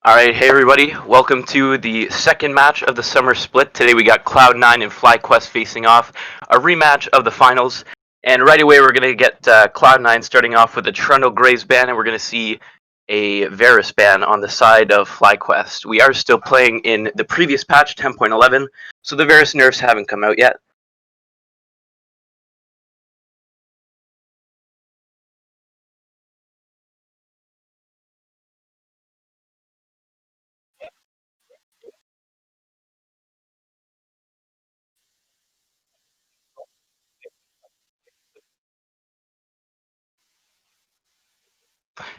All right, hey everybody, welcome to the second match of the Summer Split. Today we got Cloud9 and FlyQuest facing off, a rematch of the finals. And right away we're going to get Cloud9 starting off with a Trundle Graves ban, and we're going to see a Varus ban on the side of FlyQuest. We are still playing in the previous patch, 10.11, so the Varus nerfs haven't come out yet.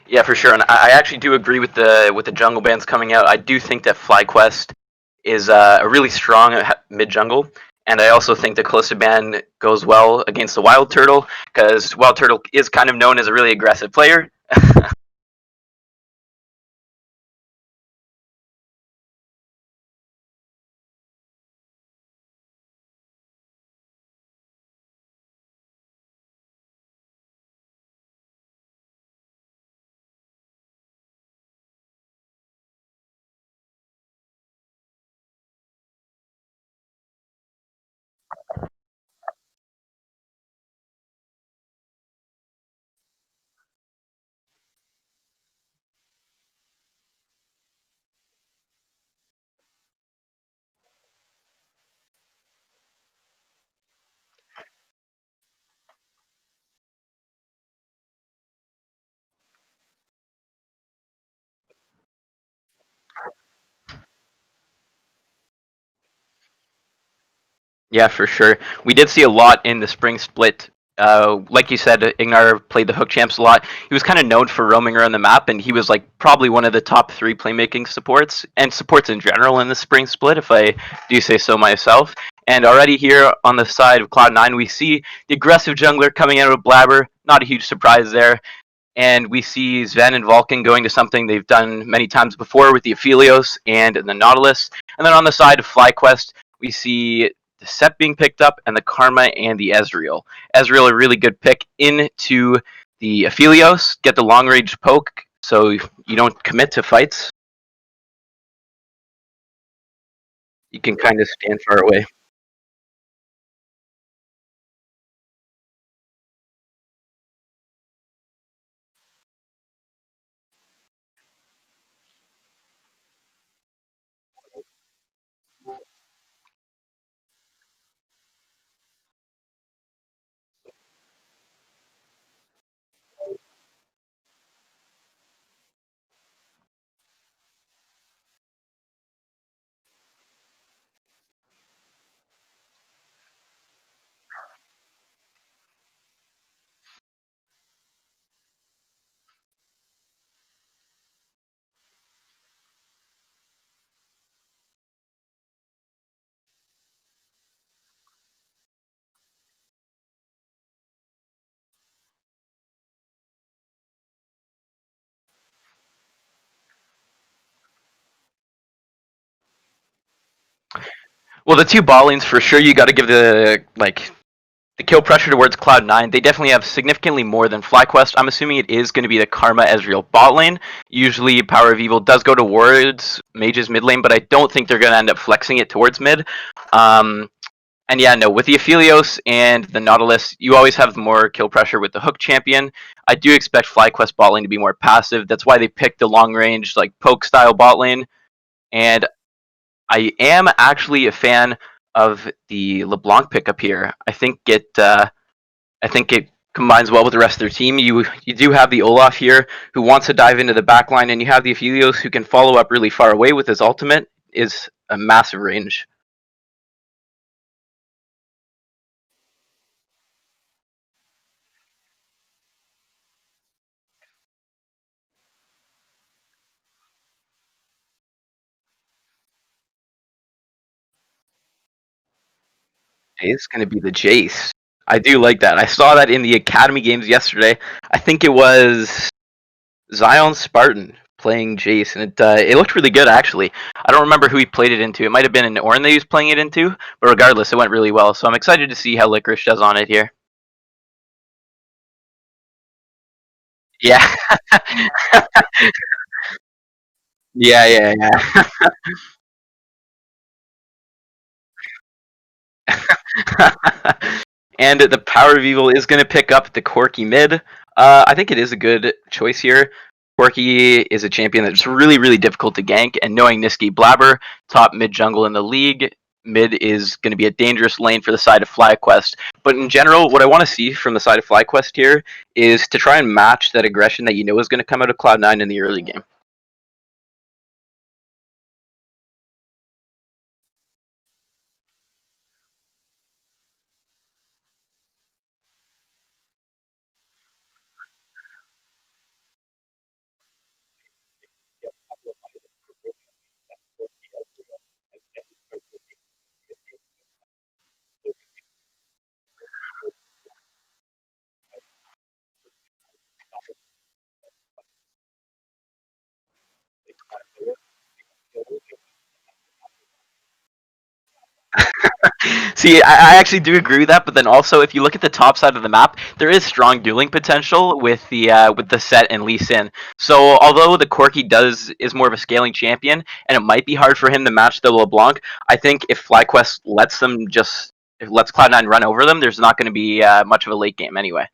Yeah, for sure, and I actually do agree with the jungle bans coming out. I do think that FlyQuest is a really strong mid jungle, and I also think the Kalista ban goes well against the Wild Turtle because Wild Turtle is kind of known as a really aggressive player. Yeah, for sure. We did see a lot in the spring split. Like you said, Ignar played the hook champs a lot. He was kind of known for roaming around the map, and he was like probably one of the top three playmaking supports and supports in general in the spring split, if I do say so myself. And already here on the side of Cloud9, we see the aggressive jungler coming out of Blabber. Not a huge surprise there. And we see Sven and Vulcan going to something they've done many times before with the Aphelios and the Nautilus. And then on the side of FlyQuest, we see the Set being picked up and the Karma and the Ezreal. Ezreal, a really good pick into the Aphelios, get the long range poke so you don't commit to fights. You can kind of stand far away. Well, the two ball lanes for sure. You got to give the kill pressure towards Cloud9. They definitely have significantly more than FlyQuest. I'm assuming it is going to be the Karma Ezreal bot lane. Usually, Power of Evil does go towards Mage's mid lane, but I don't think they're going to end up flexing it towards mid. And yeah, no, with the Aphelios and the Nautilus, you always have more kill pressure with the Hook champion. I do expect FlyQuest bot lane to be more passive. That's why they picked the long range, like poke style bot lane. And I am actually a fan of the LeBlanc pickup here. I think it combines well with the rest of their team. You do have the Olaf here who wants to dive into the back line, and you have the Aphelios who can follow up really far away with his ultimate. Is a massive range. It's going to be the Jace. I do like that. I saw that in the Academy games yesterday. I think it was Zion Spartan playing Jace, and it looked really good actually. I don't remember who he played it into. It might have been an Ornn that he was playing it into, but regardless, it went really well. So I'm excited to see how Licorice does on it here. Yeah. Yeah, yeah, yeah. And the Power of Evil is going to pick up the Corki mid. I think it is a good choice here. Corki is a champion that's really, really difficult to gank, and knowing Niski Blabber, top mid jungle in the league, mid is going to be a dangerous lane for the side of FlyQuest. But in general, what I want to see from the side of FlyQuest here is to try and match that aggression that you know is going to come out of Cloud9 in the early game. See, I actually do agree with that, but then also, if you look at the top side of the map, there is strong dueling potential with the Set and Lee Sin. So, although the Corki does is more of a scaling champion, and it might be hard for him to match the LeBlanc, I think if FlyQuest lets them just if lets Cloud9 run over them, there's not going to be much of a late game anyway.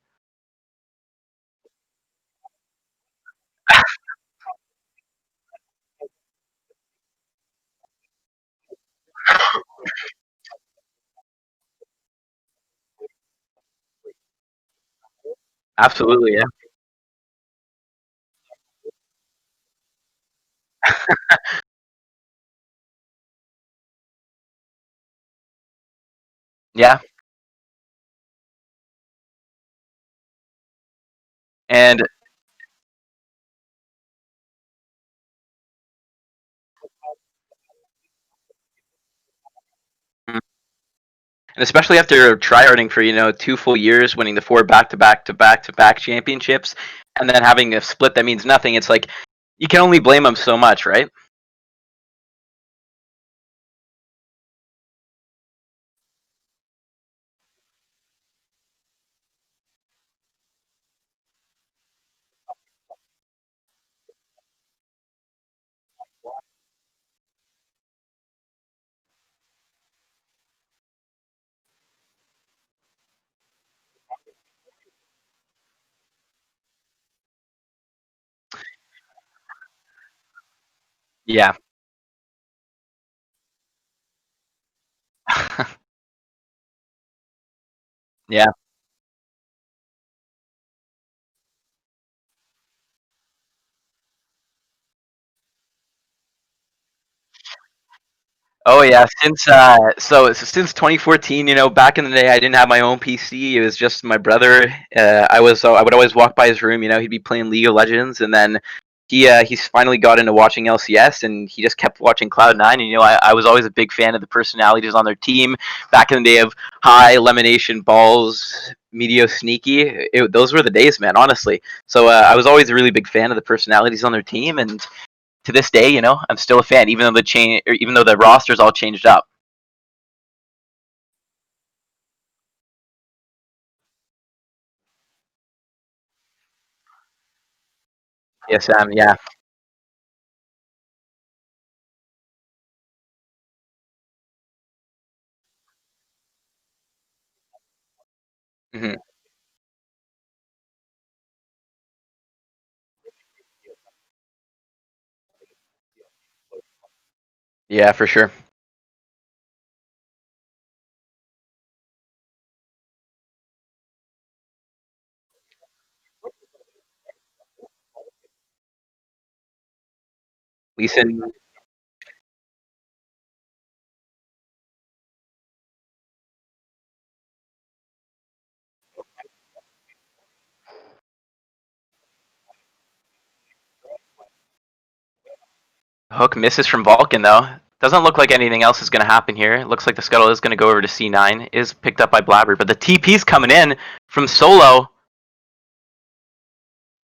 Absolutely, yeah, yeah, and and especially after tryharding for 2 full years, winning the four back-to-back championships, and then having a split that means nothing. It's like you can only blame him so much, right? Yeah. Yeah. Oh yeah, since 2014, back in the day, I didn't have my own PC. It was just my brother. I would always walk by his room. He'd be playing League of Legends, and then he's finally got into watching LCS, and he just kept watching Cloud9. And I was always a big fan of the personalities on their team. Back in the day of High, Lemonation, Balls, Medio, Sneaky, those were the days, man. Honestly, so I was always a really big fan of the personalities on their team, and to this day, I'm still a fan, even though the roster's all changed up. Yes, yeah. Hmm. Yeah, for sure. Leeson, Hook misses from Vulcan though. Doesn't look like anything else is going to happen here. It looks like the scuttle is going to go over to C9. Is picked up by Blabber, but the TP's coming in from Solo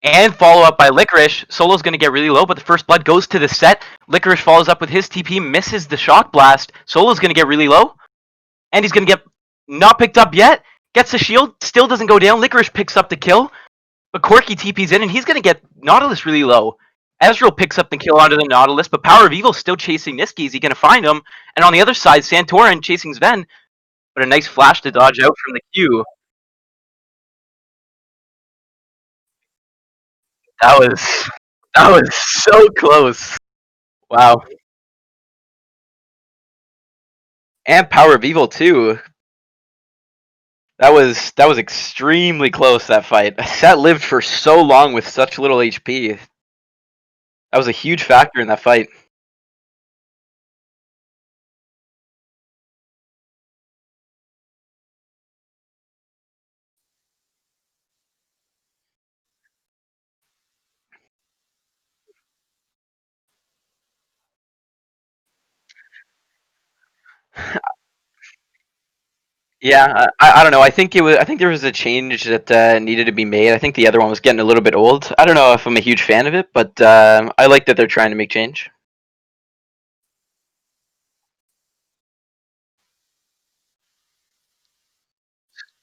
and follow up by Licorice. Solo's going to get really low, but the first blood goes to the Set. Licorice follows up with his TP, misses the shock blast. Solo's going to get really low, and he's going to get not picked up yet. Gets the shield, still doesn't go down. Licorice picks up the kill. But Corki TP's in, and he's going to get Nautilus really low. Ezreal picks up the kill onto the Nautilus, but Power of Evil's still chasing Niski. Is he going to find him? And on the other side, Santorin chasing Sven, but a nice flash to dodge out from the Q. That was so close. Wow. And Power of Evil too. That was extremely close, that fight. Set lived for so long with such little HP. That was a huge factor in that fight. Yeah, I don't know. I think there was a change that needed to be made. I think the other one was getting a little bit old. I don't know if I'm a huge fan of it, but I like that they're trying to make change.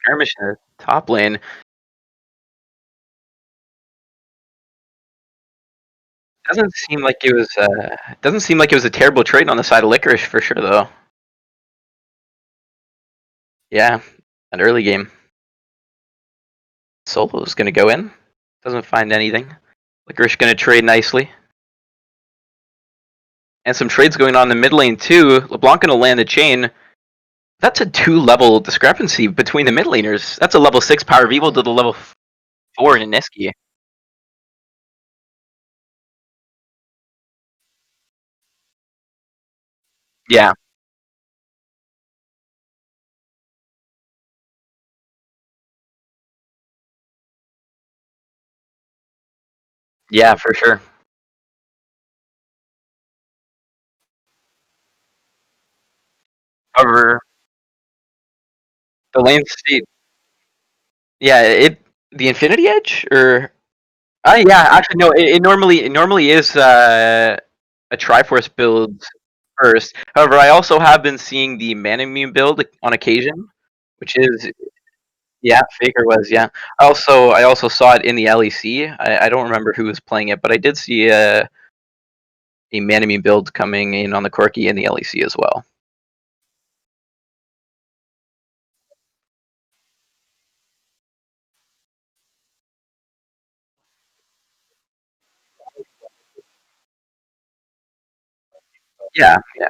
Skirmish in the top lane doesn't seem like it was a terrible trade on the side of Licorice for sure though. Yeah, an early game. Solo's gonna go in. Doesn't find anything. Licorice gonna trade nicely. And some trades going on in the mid lane too. LeBlanc gonna land the chain. That's a 2-level discrepancy between the mid laners. That's a level 6 Power of Evil to the level 4 in Niski. Yeah, yeah, for sure. However, the lane state, yeah, the Infinity Edge or yeah, actually no, it normally is a Triforce build first. However, I also have been seeing the Manamune build on occasion, which is yeah, Faker was yeah. I also saw it in the LEC. I don't remember who was playing it, but I did see a Manamune build coming in on the Corki in the LEC as well. Yeah, yeah.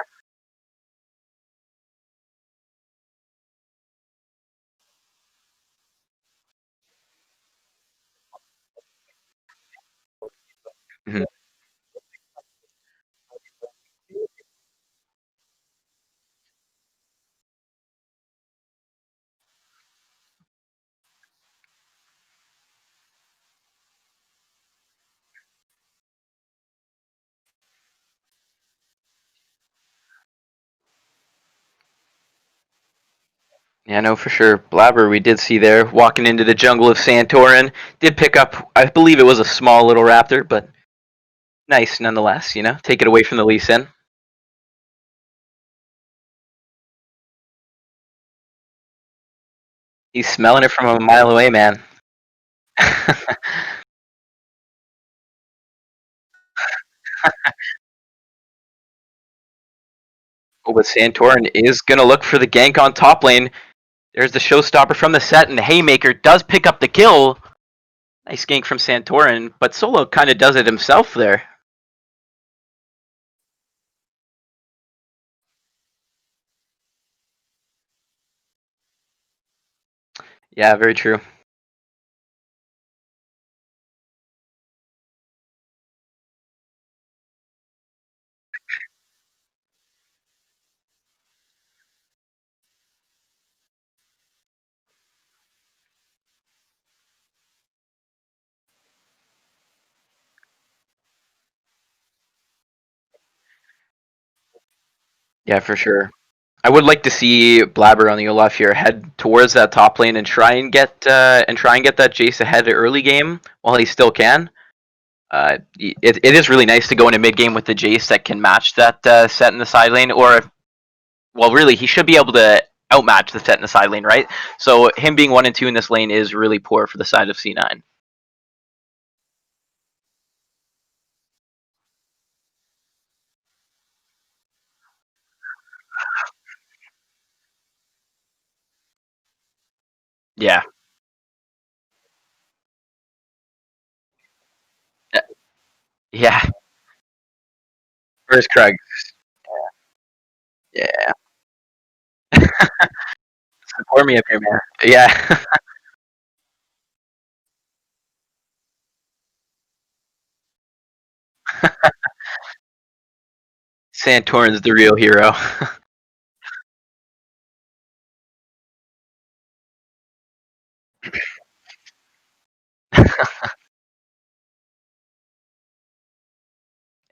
Mhm. Yeah, no, for sure. Blabber, we did see there walking into the jungle of Santorin. Did pick up, I believe it was a small little raptor, but nice nonetheless. Take it away from the Lee Sin. He's smelling it from a mile away, man. Oh, but Santorin is gonna look for the gank on top lane. There's the showstopper from the set, and the Haymaker does pick up the kill. Nice gank from Santorin, but Solo kind of does it himself there. Yeah, very true. Yeah, for sure. I would like to see Blabber on the Olaf here head towards that top lane and try and get that Jace ahead early game while he still can. It is really nice to go into mid game with the Jace that can match that set in the side lane, or well, really he should be able to outmatch the set in the side lane, right? So him being 1 and 2 in this lane is really poor for the side of C9. Yeah. Yeah. Where's Craig? Yeah. Support me up here, man. Yeah. Santorin's the real hero.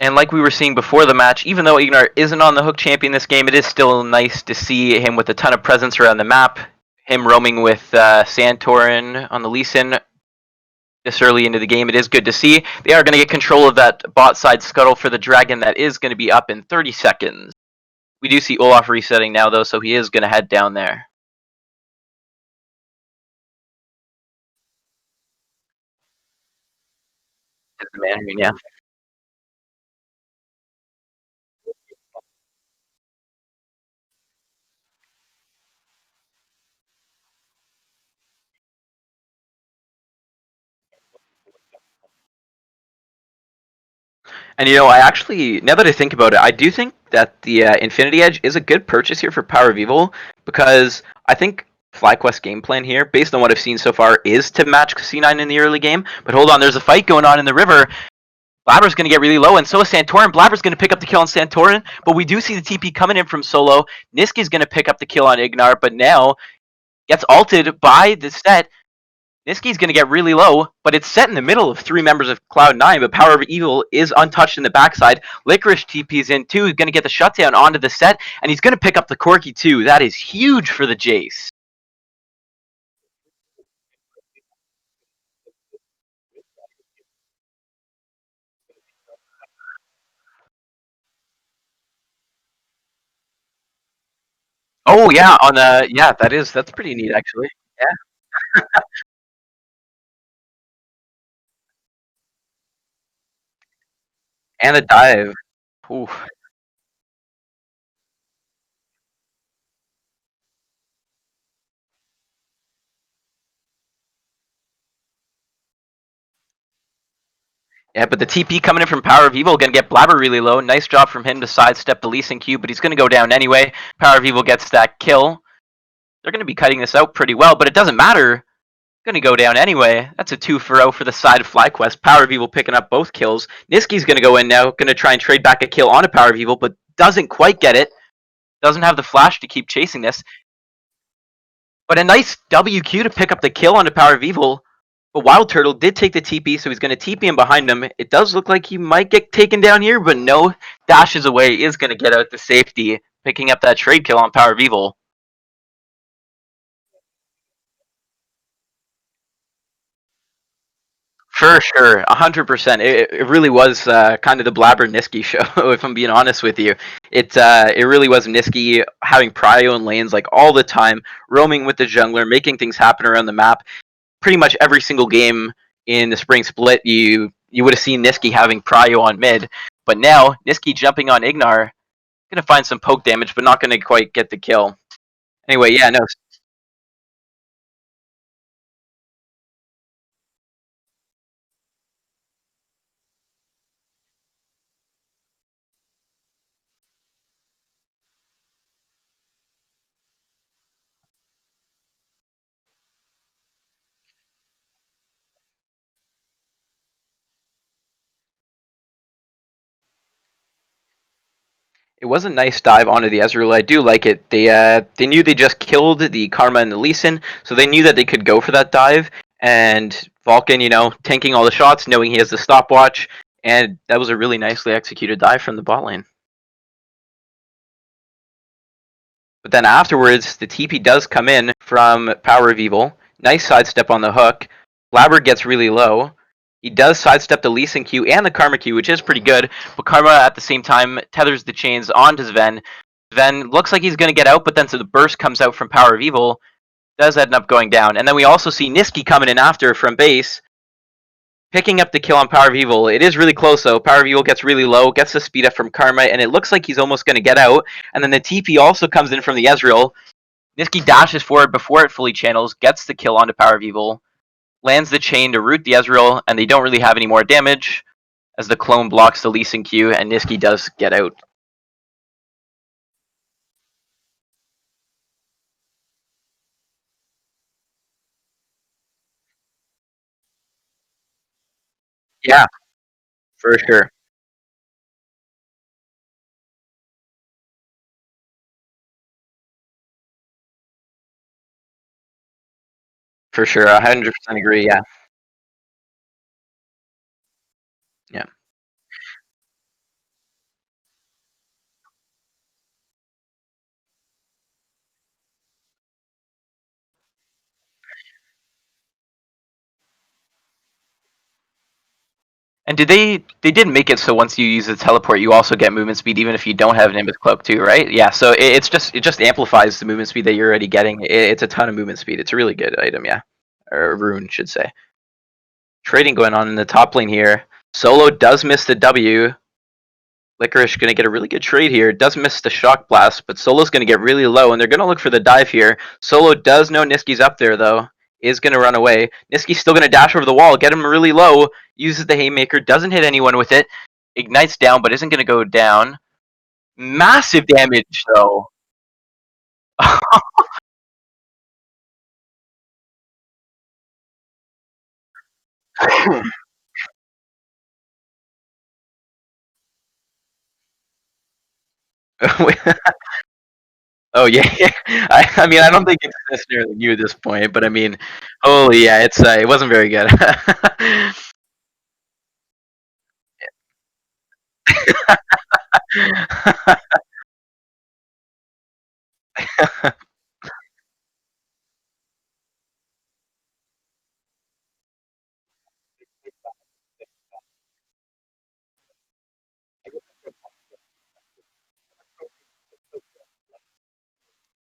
And like we were seeing before the match, even though Ignar isn't on the hook champion this game, it is still nice to see him with a ton of presence around the map. Him roaming with Santorin on the Lee Sin this early into the game. It is good to see. They are going to get control of that bot side scuttle for the Dragon that is going to be up in 30 seconds. We do see Olaf resetting now, though, so he is going to head down there. It's the Mandarin, yeah. And I actually, now that I think about it, I do think that the Infinity Edge is a good purchase here for Power of Evil, because I think FlyQuest game plan here, based on what I've seen so far, is to match C9 in the early game. But hold on, there's a fight going on in the river. Blabber's going to get really low, and so is Santorin. Blabber's going to pick up the kill on Santorin, but we do see the TP coming in from solo. Niski's going to pick up the kill on Ignar, but now gets ulted by the set. Niski's going to get really low, but it's set in the middle of three members of Cloud9, but Power of Evil is untouched in the backside. Licorice TP's in too. He's going to get the shutdown onto the set, and he's going to pick up the Corki too. That is huge for the Jace. Oh yeah, on the that's pretty neat actually. Yeah, and the dive. Ooh. Yeah, but the TP coming in from Power of Evil gonna get Blabber really low. Nice job from him to sidestep the Lee Sin Q, but he's gonna go down anyway. Power of Evil gets that kill. They're gonna be cutting this out pretty well, but it doesn't matter. Gonna go down anyway. That's a 2 for 0 for the side of FlyQuest. Power of Evil picking up both kills. Niski's gonna go in now, gonna try and trade back a kill on a Power of Evil, but doesn't quite get it. Doesn't have the flash to keep chasing this. But a nice WQ to pick up the kill on the Power of Evil. But Wild Turtle did take the TP, so he's going to TP him behind him. It does look like he might get taken down here, but no, dashes away, is going to get out to safety, picking up that trade kill on Power of Evil. For sure, 100%. It really was kind of the Blabber Niski show, if I'm being honest with you. It really was Niski having prio in lanes like all the time, roaming with the jungler, making things happen around the map. Pretty much every single game in the spring split, you would have seen Niski having prio on mid, but now Niski jumping on Ignar, gonna find some poke damage, but not gonna quite get the kill. Anyway, yeah, no. It was a nice dive onto the Ezreal. I do like it. They knew they just killed the Karma and the Lee Sin, so they knew that they could go for that dive. And Vulcan, tanking all the shots, knowing he has the stopwatch, and that was a really nicely executed dive from the bot lane. But then afterwards, the TP does come in from Power of Evil. Nice sidestep on the hook. Blabber gets really low. He does sidestep the Lee Sin Q and the Karma Q, which is pretty good. But Karma at the same time tethers the chains onto Sven. Sven looks like he's going to get out, but then so the burst comes out from Power of Evil. Does end up going down. And then we also see Niski coming in after from base, picking up the kill on Power of Evil. It is really close though. Power of Evil gets really low, gets the speed up from Karma, and it looks like he's almost going to get out. And then the TP also comes in from the Ezreal. Niski dashes forward before it fully channels, gets the kill onto Power of Evil, lands the chain to root the Ezreal, and they don't really have any more damage as the clone blocks the Lee Sin Q, and Niski does get out. Yeah, for sure. For sure, 100% agree. Yeah, yeah. And did they did make it so once you use the teleport, you also get movement speed even if you don't have Nimbus Cloak too, right? Yeah. So it just amplifies the movement speed that you're already getting. It's a ton of movement speed. It's a really good item, yeah, or rune should say. Trading going on in the top lane here. Solo does miss the W. Licorice going to get a really good trade here. Does miss the shock blast, but Solo's going to get really low, and they're going to look for the dive here. Solo does know Niski's up there, though. Is going to run away. Niski's still going to dash over the wall, get him really low, uses the Haymaker, doesn't hit anyone with it. Ignites down, but isn't going to go down. Massive damage, though. Oh yeah, I mean I don't think it's necessarily new at this point, but I mean, holy yeah, it wasn't very good.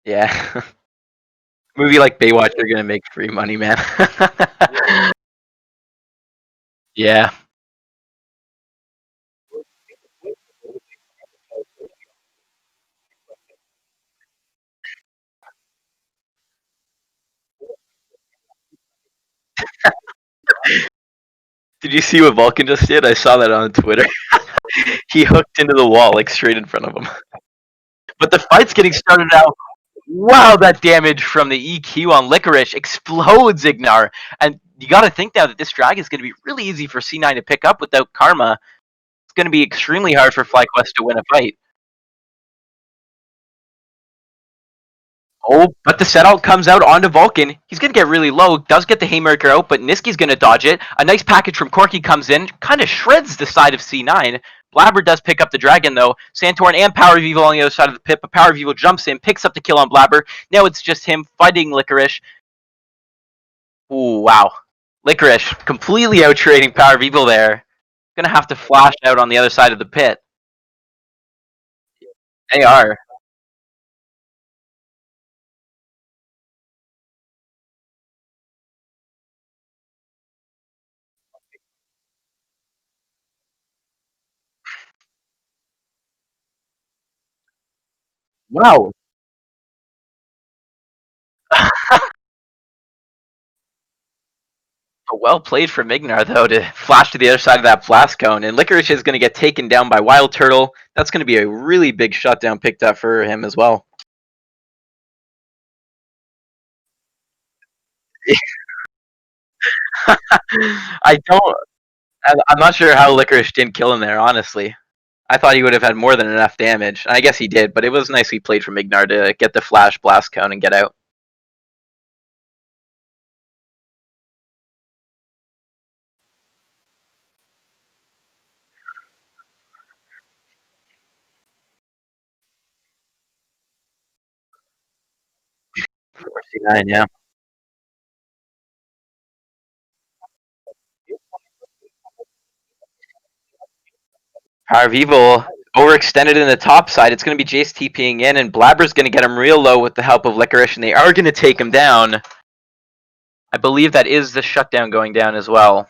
Yeah. Movie like Baywatch, they're gonna make free money, man. Yeah. Did you see what Vulcan just did? I saw that on Twitter. He hooked into the wall like straight in front of him. But the fight's getting started now. Wow, that damage from the EQ on Licorice explodes Ignar. And you got to think now that this drag is going to be really easy for C9 to pick up without Karma. It's going to be extremely hard for FlyQuest to win a fight. Oh, but the set out comes out onto Vulcan. He's going to get really low, does get the Haymaker out, but Niski's going to dodge it. A nice package from Corky comes in, kind of shreds the side of C9. Blabber does pick up the dragon, though. Santorin and Power of Evil on the other side of the pit, but Power of Evil jumps in, picks up the kill on Blabber. Now it's just him fighting Licorice. Ooh, wow. Licorice completely out trading Power of Evil there. Gonna have to flash out on the other side of the pit. They are. Wow. Well played from Ignar, though, to flash to the other side of that blast cone. And Licorice is going to get taken down by Wild Turtle. That's going to be a really big shutdown picked up for him as well. I don't. I'm not sure how Licorice didn't kill him there, honestly. I thought he would have had more than enough damage. I guess he did, but it was nicely played from Ignar to get the flash blast cone and get out. C9, yeah. Power of Evil overextended in the top side. It's going to be Jace TPing in, and Blabber's going to get him real low with the help of Licorice, and they are going to take him down. I believe that is the shutdown going down as well.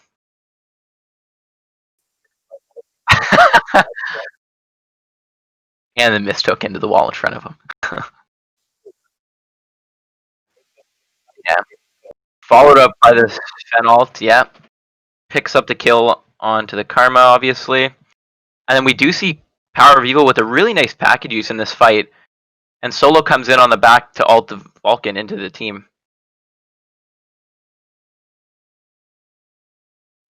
And the mist hook into the wall in front of him. Yeah. Followed up by the Fen ult, yeah. Picks up the kill onto the Karma, obviously. And then we do see Power of Evil with a really nice package use in this fight. And Solo comes in on the back to ult the Vulcan into the team.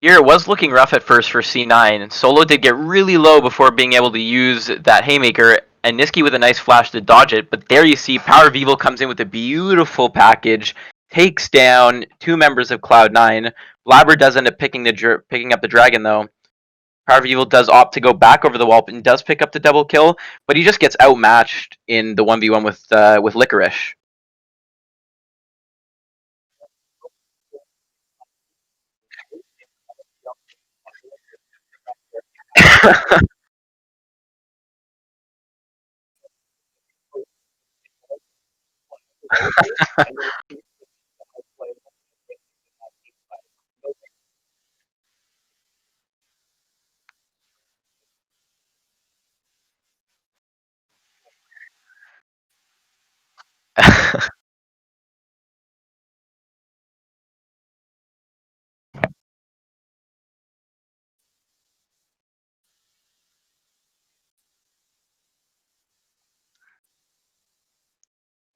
Here it was looking rough at first for C9. Solo did get really low before being able to use that Haymaker, and Niski with a nice flash to dodge it. But there you see Power of Evil comes in with a beautiful package, takes down two members of Cloud9. Blabber does end up picking up the dragon though. Power of Evil does opt to go back over the wall and does pick up the double kill, but he just gets outmatched in the 1v1 with Licorice.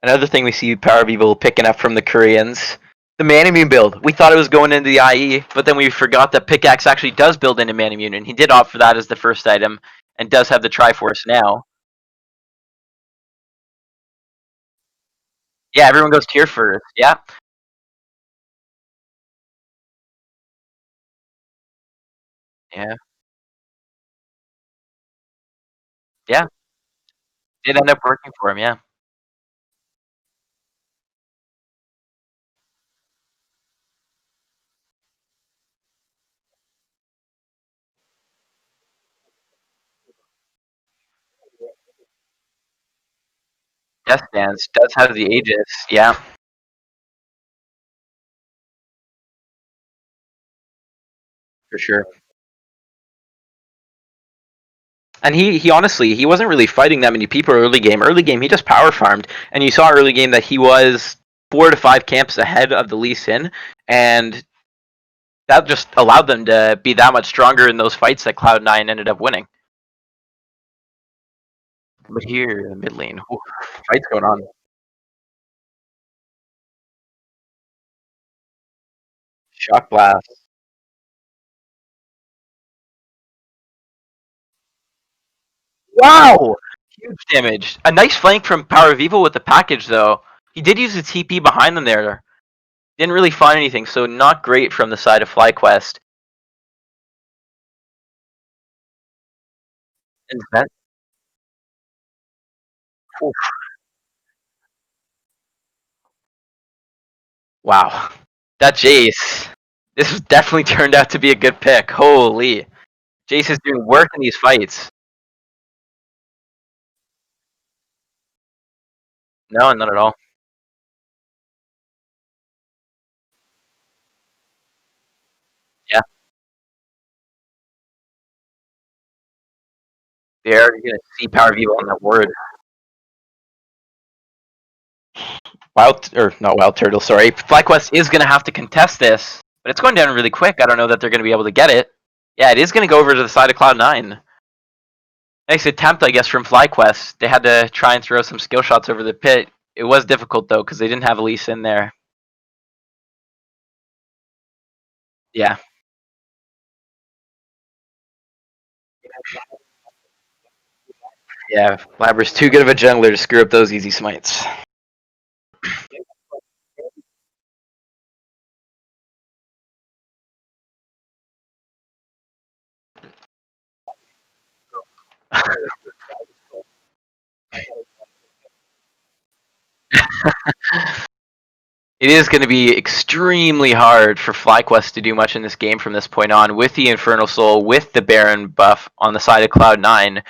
Another thing we see Power of Evil picking up from the Koreans, the Manimune build. We thought it was going into the IE, but then we forgot that Pickaxe actually does build into Manimune, and he did opt for that as the first item, and does have the Triforce now. Yeah, everyone goes tier first. Yeah, yeah, yeah. Did end up working for him. Yeah, Death Dance does have the Aegis. Yeah, for sure. And he honestly he wasn't really fighting that many people early game. Early game he just power farmed, and you saw early game that he was 4 to 5 camps ahead of the Lee Sin, and that just allowed them to be that much stronger in those fights that Cloud9 ended up winning. But here in the mid lane, oof, fights going on. Shock blast. Wow! Huge damage. A nice flank from Power of Evil with the package though. He did use the TP behind them there. Didn't really find anything, so not great from the side of FlyQuest. And that, oof, wow. That Jace. This has definitely turned out to be a good pick. Holy. Jace is doing work in these fights. No, not at all. Yeah, they're gonna see Power of Evil on that word. Wild or not Wild Turtle, sorry. FlyQuest is gonna have to contest this, but it's going down really quick. I don't know that they're gonna be able to get it. Yeah, it is gonna go over to the side of Cloud9. Nice attempt, I guess, from FlyQuest. They had to try and throw some skill shots over the pit. It was difficult though, because they didn't have Elise in there. Yeah. Yeah, Labber's too good of a jungler to screw up those easy smites. It is going to be extremely hard for FlyQuest to do much in this game from this point on with the Infernal Soul, with the Baron buff on the side of Cloud9.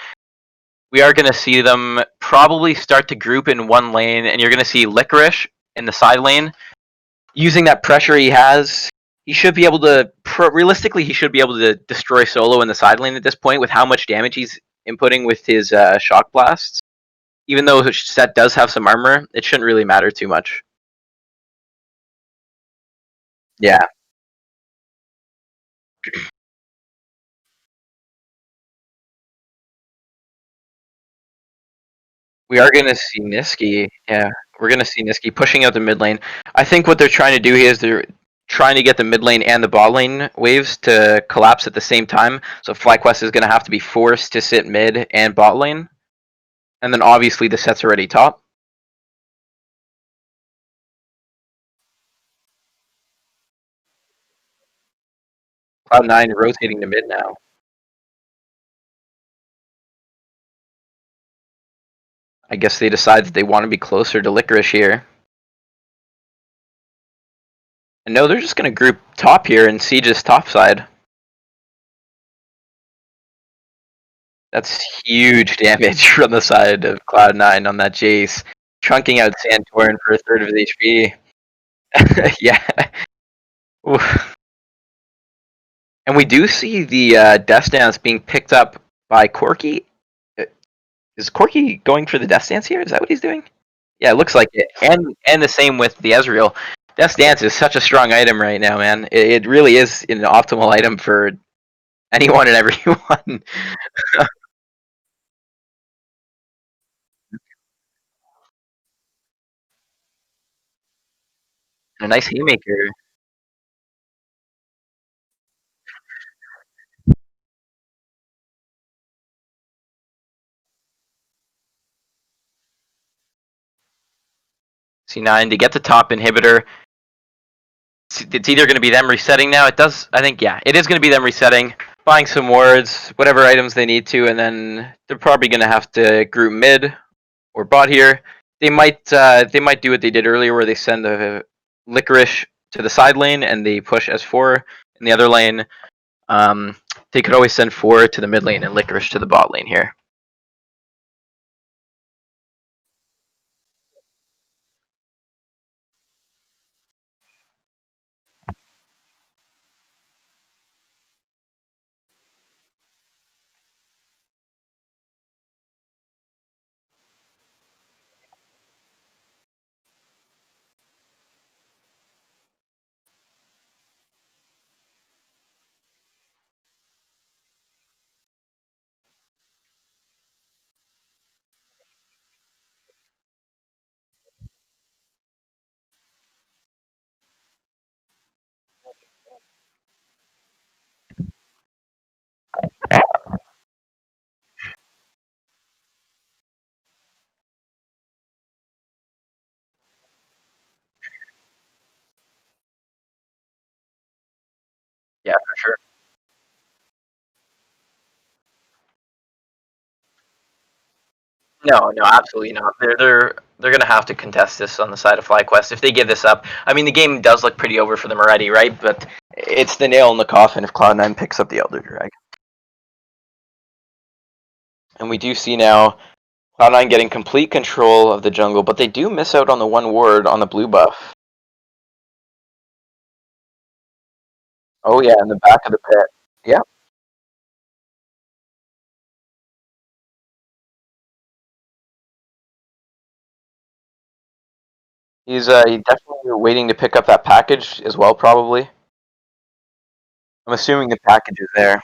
We are going to see them probably start to group in one lane, and you're going to see Licorice in the side lane. Using that pressure he has, he should be able to, realistically, he should be able to destroy Solo in the side lane at this point with how much damage he's inputting with his Shock Blasts. Even though his set does have some armor, it shouldn't really matter too much. Yeah, we are gonna see Niski. Yeah, we're gonna see Niski pushing out the mid lane. I think what they're trying to do here is they're trying to get the mid lane and the bot lane waves to collapse at the same time. So FlyQuest is gonna have to be forced to sit mid and bot lane, and then obviously the set's already top. Cloud9 rotating to mid now. I guess they decide that they want to be closer to Licorice here. And no, they're just gonna group top here and Siege's top side. That's huge damage from the side of Cloud9 on that Jace. Trunking out Santorin for a third of his HP. Yeah. Oof. And we do see the Death Dance being picked up by Corki. Is Corki going for the Death Dance here? Is that what he's doing? Yeah, it looks like it. And the same with the Ezreal. Death Dance is such a strong item right now, man. It really is an optimal item for anyone and everyone. A nice haymaker. C9 to get the top inhibitor. It's either going to be them resetting now. It does. I think yeah, it is going to be them resetting, buying some wards, whatever items they need to, and then they're probably going to have to group mid or bot here. They might do what they did earlier, where they send the Licorice to the side lane and they push S4 in the other lane. Um, they could always send 4 to the mid lane and Licorice to the bot lane here. Yeah, for sure. No, no, absolutely not. They're gonna have to contest this on the side of FlyQuest if they give this up. I mean, the game does look pretty over for them already, right? But it's the nail in the coffin if Cloud9 picks up the Elder Drag. And we do see now Cloud9 getting complete control of the jungle, but they do miss out on the one ward on the blue buff. Oh yeah, in the back of the pit. Yeah, he's definitely waiting to pick up that package as well, probably. I'm assuming the package is there.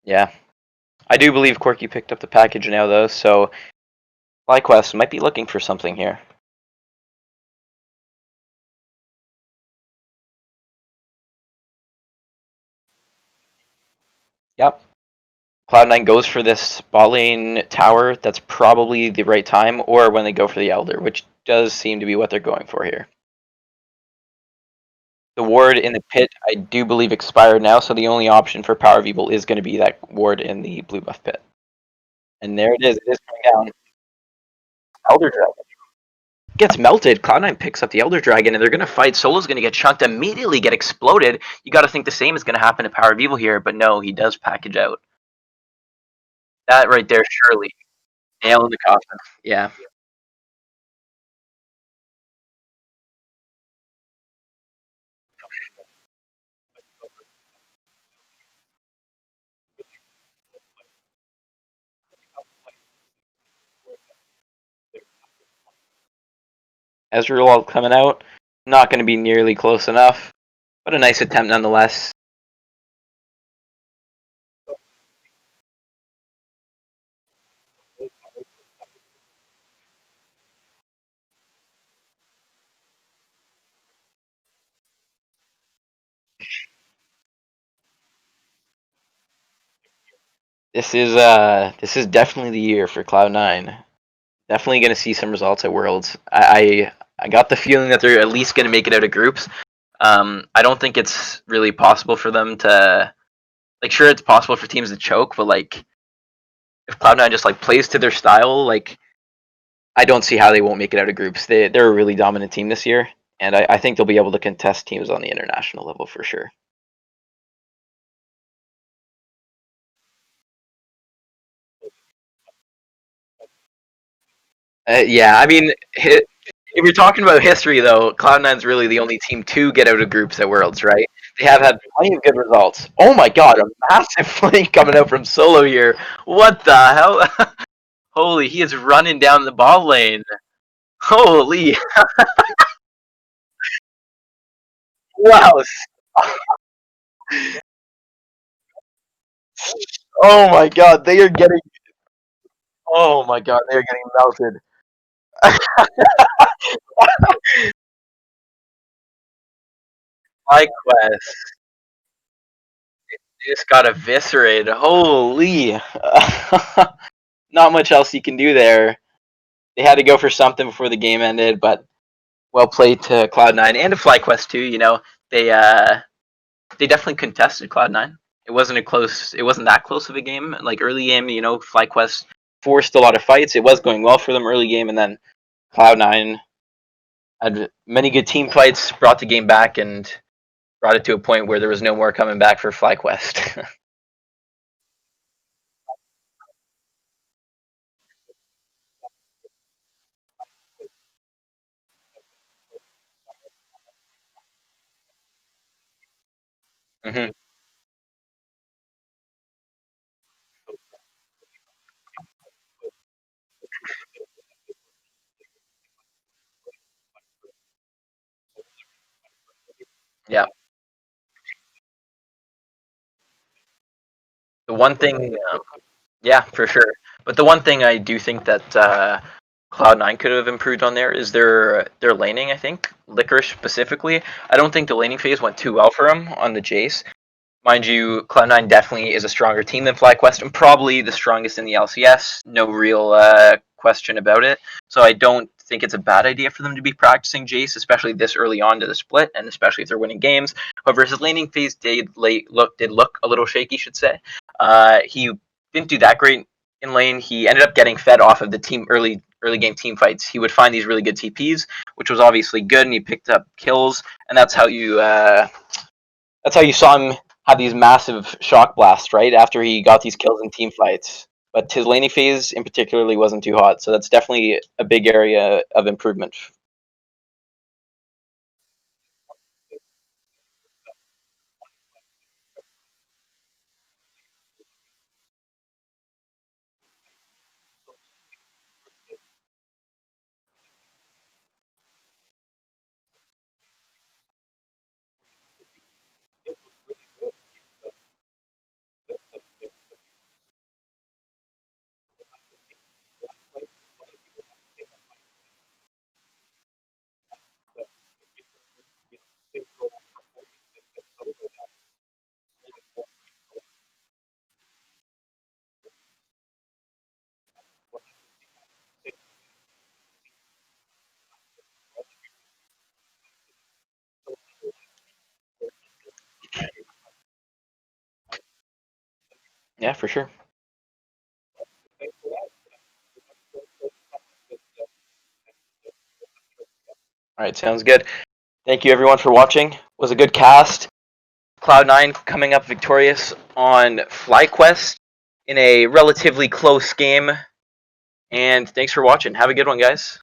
Yeah, I do believe Corky picked up the package now, though. So FlyQuest might be looking for something here. Yep. Cloud9 goes for this bot lane tower. That's probably the right time, or when they go for the Elder, which does seem to be what they're going for here. The ward in the pit, I do believe, expired now, so the only option for Power of Evil is going to be that ward in the blue buff pit. And there it is. It is coming down. Elder Dragon gets melted. Cloud9 picks up the Elder Dragon, and they're going to fight. Solo's going to get chunked, immediately get exploded. You got to think the same is going to happen to Power of Evil here, but no, he does package out. That right there, surely. Nail in the coffin. Yeah. Ezreal coming out. Not going to be nearly close enough, but a nice attempt nonetheless. This is definitely the year for Cloud9. Definitely going to see some results at Worlds. I got the feeling that they're at least going to make it out of groups. I don't think it's really possible for them to, like, sure, it's possible for teams to choke, but like if Cloud9 just like plays to their style, like I don't see how they won't make it out of groups. They're a really dominant team this year, and I think they'll be able to contest teams on the international level for sure. Yeah, I mean, if you're talking about history, though, Cloud9's really the only team to get out of groups at Worlds, right? They have had plenty of good results. Oh my god, a massive flank coming out from Solo here. What the hell? Holy, he is running down the ball lane. Holy, wow. Oh my god, they are getting. Oh my god, they are getting melted. FlyQuest just got eviscerated. Holy. Not much else you can do there. They had to go for something before the game ended, but well played to Cloud9 and to FlyQuest too. You know, they definitely contested Cloud9. It wasn't that close of a game. Like early game, you know, FlyQuest forced a lot of fights. It was going well for them early game, and then Cloud9 had many good team fights, brought the game back, and brought it to a point where there was no more coming back for FlyQuest. hmm Yeah. The one thing, yeah, for sure. But the one thing I do think that Cloud9 could have improved on there is their laning. I think Licorice specifically. I don't think the laning phase went too well for him on the Jace. Mind you, Cloud9 definitely is a stronger team than FlyQuest and probably the strongest in the LCS. No real question about it. So I don't think it's a bad idea for them to be practicing Jace, especially this early on to the split, and especially if they're winning games. However, his laning phase did look a little shaky, should say. He didn't do that great in lane. He ended up getting fed off of the team early game team fights. He would find these really good TPs, which was obviously good, and he picked up kills, and that's how you saw him have these massive shock blasts, right? After he got these kills in team fights. But his laning phase in particularly wasn't too hot, so that's definitely a big area of improvement. Yeah, for sure. All right, sounds good. Thank you everyone for watching. It was a good cast. Cloud9 coming up victorious on FlyQuest in a relatively close game. And thanks for watching. Have a good one, guys.